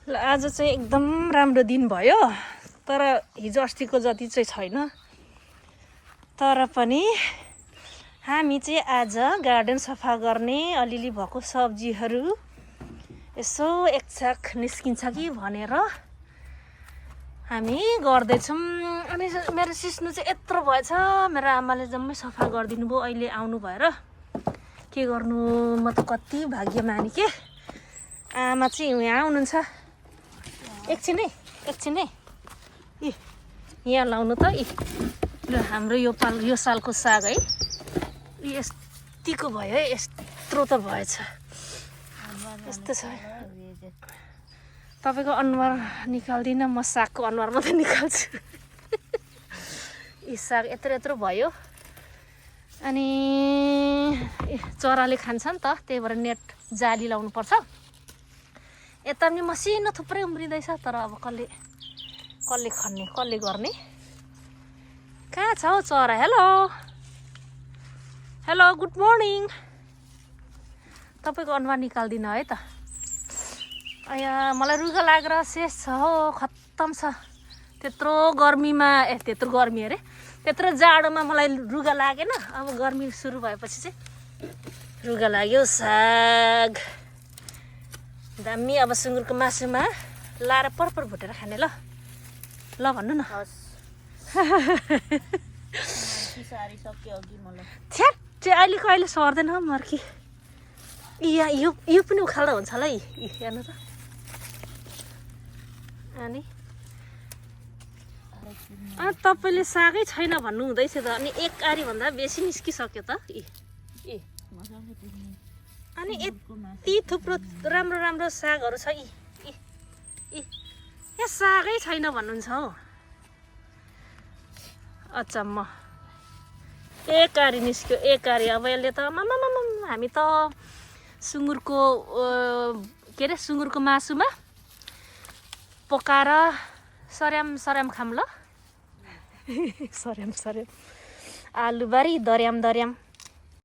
ल आज चाहिँ एकदम राम्रो दिन भयो, तर हिजो अस्तिको जति चाहिँ छैन। तर पनि हामी चाहिँ आज गार्डन सफा गर्ने, अलिअलि भएको सब्जीहरू यसो एकछाक निस्किन्छ कि भनेर हामी गर्दैछौँ। अनि मेरो सिस्नु चाहिँ यत्रो भएछ, मेरो आमाले जम्मै सफा गरिदिनु भयो। अहिले आउनु भएर के गर्नु, म त कति भाग्यमानी के। आमा चाहिँ यहाँ आउनुहुन्छ। एकछिन है इ यहाँ लाउनु त। ल हाम्रो यो सालको साग है, यतिको भयो है, यत्रो त भएछ। यस्तो छ। तपाईँको अनुहार निकाल्दिनँ, म सागको अनुहार मात्रै निकाल्छु। यी साग यत्रो भयो। अनि चराले खान्छ नि त, त्यही भएर नेट जाली लाउनु पर्छ। यता पनि मसिनो थुप्रै उम्रिँदैछ, तर अब कसले खन्ने, कसले गर्ने। कहाँ छ हौ चरा? Hello good morning. तपाईँको अनुहार निकाल्दिनँ है त। मलाई रुगा लागेर शेष छ हो, खत्तम छ। त्यत्रो गर्मीमा त्यत्रो गर्मी अरे, त्यत्रो जाडोमा मलाई रुगा लागेन। अब गर्मी सुरु भएपछि चाहिँ रुगा लाग्यो। साग दामी। अब सुँगुरको मासुमा लाएर परपर भुटेर खाने। ल भन्नु न। थ्याट अहिले सर्दैन मर्की। यो पनि उखाल्दा हुन्छ होला है। हेर्नु त। अनि तपाईँले सागै छैन भन्नु हुँदैछ त। अनि एक आरीभन्दा बेसी निस्किसक्यो त। अनि यति थुप्रो राम्रो सागहरू छ। यहाँ सागै छैन भन्नुहुन्छ हौ। अचम्म। एक आरी निस्क्यो, एक आरी। अब यसले त हामी त सुँगुरको के अरे सुँगुरको मासुमा पकाएर सर्याम खाम ल। सर्याम आलुबारी दर्याम